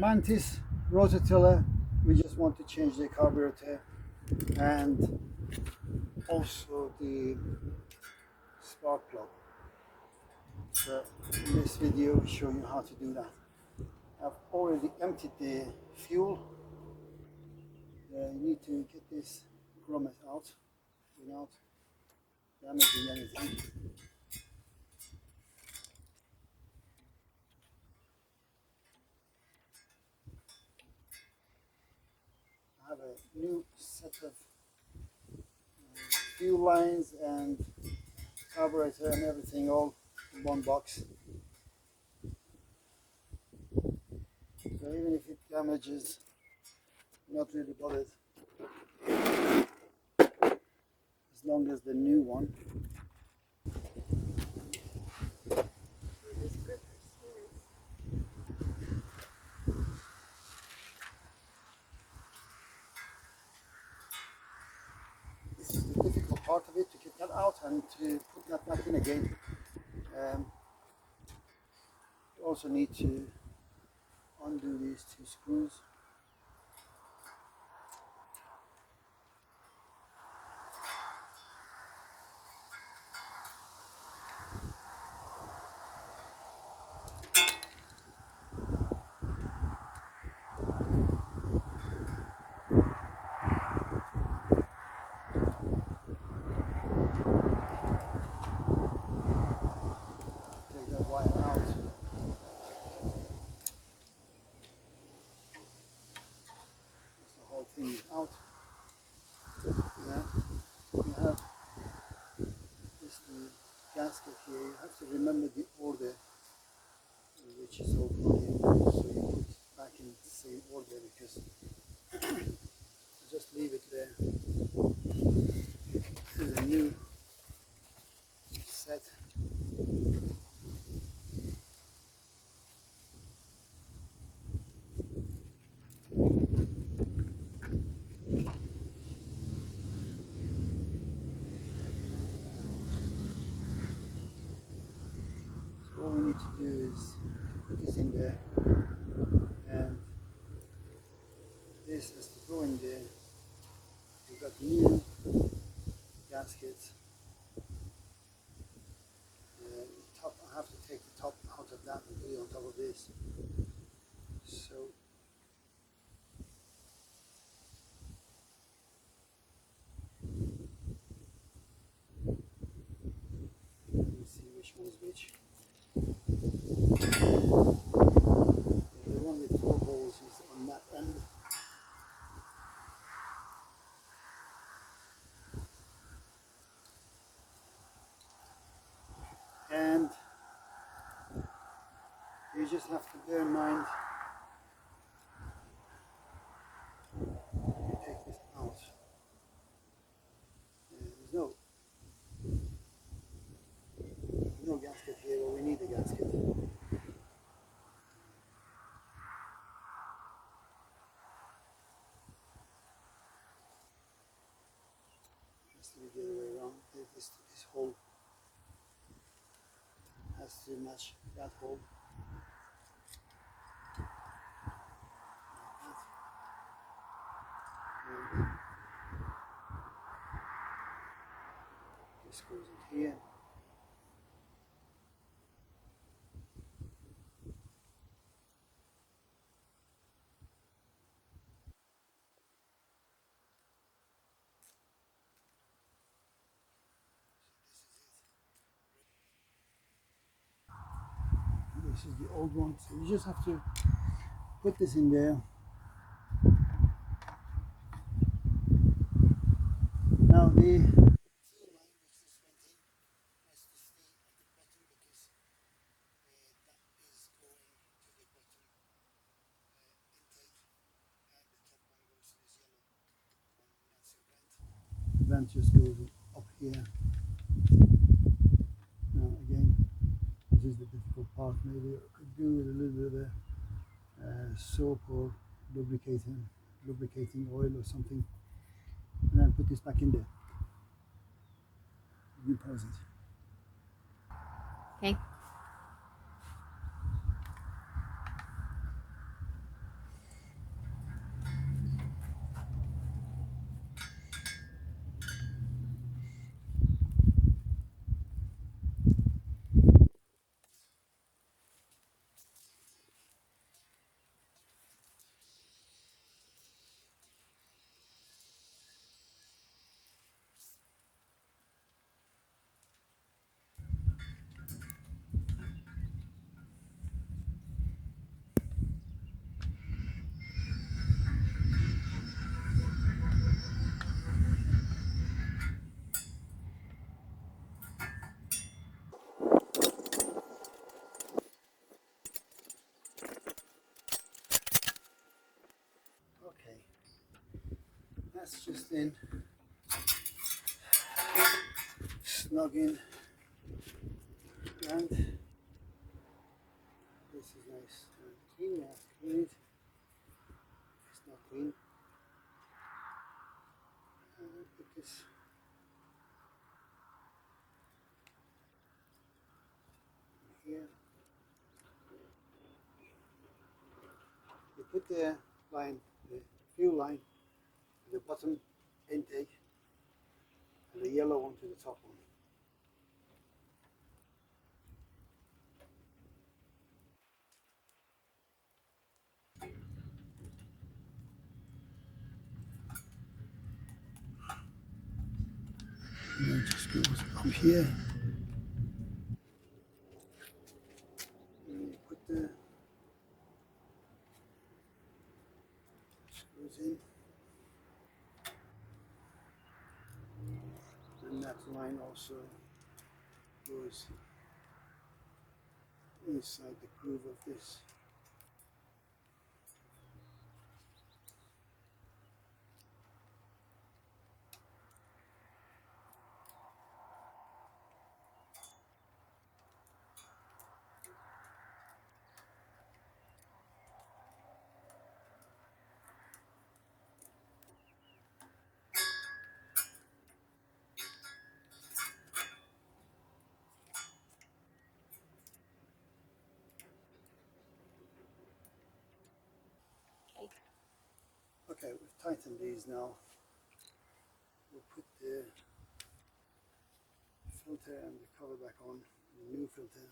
Mantis Rototiller. We just want to change the carburetor and also the spark plug. So in this video we show you how to do that. I've already emptied the fuel. You need to get this grommet out without damaging anything. I have a new set of fuel lines and carburetor and everything all in one box. So even if it damages, not really bothered, as long as the new one. This is the difficult part of it, to get that out and to put that back in again. You also need to undo these two screws. Take that wire out. The whole thing is out. Yeah. You have this gasket here. You have to remember the order, which is so funny. So you put back in the same order, because just leave it there. This is a new set. So all we need to do is put this in there, and this has to go in there. We've got new gaskets. The top, I have to take the top out of that and put it on top of this. So let me see which one is which. The one with 4 holes is on that end. And you just have to bear in mind, you take this out. There's no gasket here, but we need a gasket. Has to be the other way around. This hole has to match that hole. And this goes in here. This is the old one, so you just have to put this in there. Now the fuel line which just went in has to stay at the bottom, because that is going to the bottom intake, and the top one goes to this yellow one, that's your vent. The vent just goes up here. Now again, this is the difficult part. Maybe I could do with a little bit of soap or lubricating oil or something, and then put this back in there. You pause it. Okay. That's just in, snug in, and this is nice and clean. You have to clean it. It's not clean. Put this here. You put the line, the fuel line, at the bottom intake, and the yellow one to the top one. And then just goes up here. And you put the screws in. And that line also goes inside the groove of this. Okay, we've tightened these now. We'll put the filter and the cover back on, the new filter.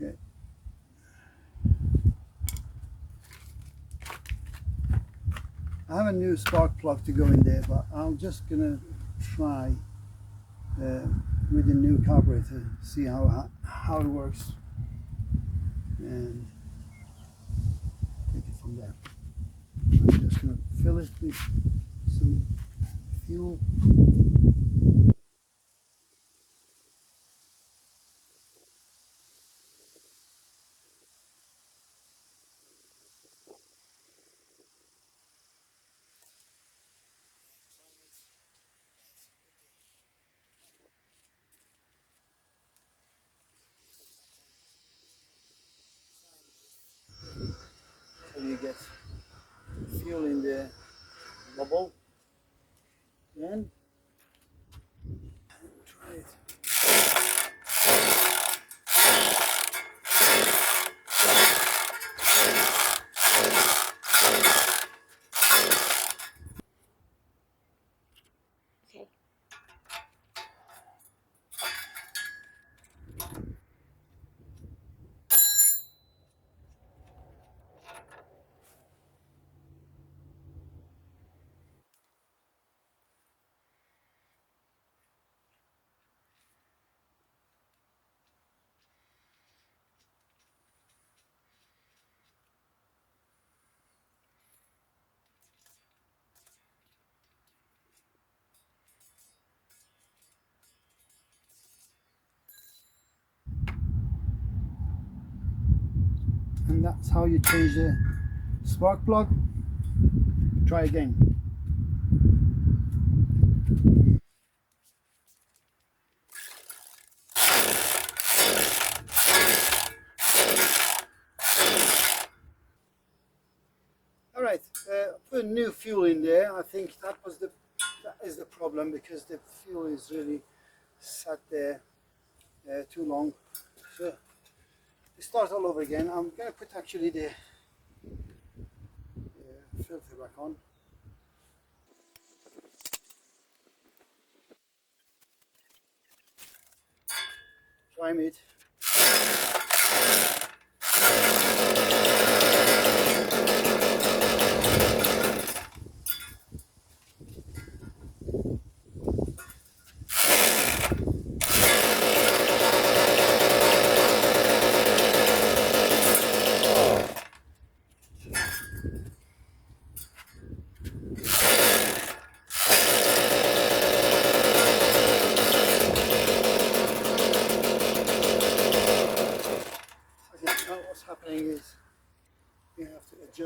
Okay. I have a new spark plug to go in there, but I'm just gonna try with the new carburetor, see how it works, and take it from there. I'm just gonna fill it with some fuel. So you get fuel in the bubble. Then try it. Okay. And that's how you change the spark plug. Try again. All right, put new fuel in there. I think that is the problem, because the fuel is really sat there too long. So we start all over again. I'm going to put actually the filter back on. Prime it.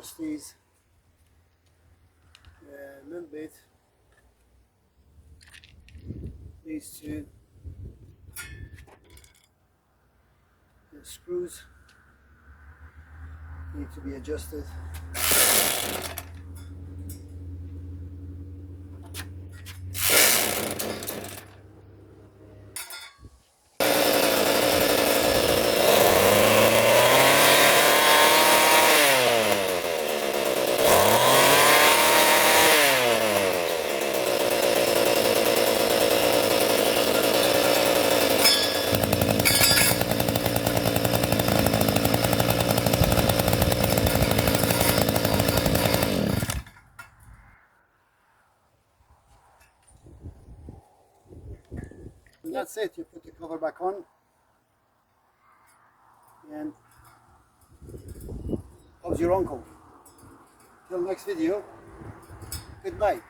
adjust these a little bit. These two, the screws need to be adjusted. And that's it. You put the cover back on, and how's your uncle? Till next video, goodbye.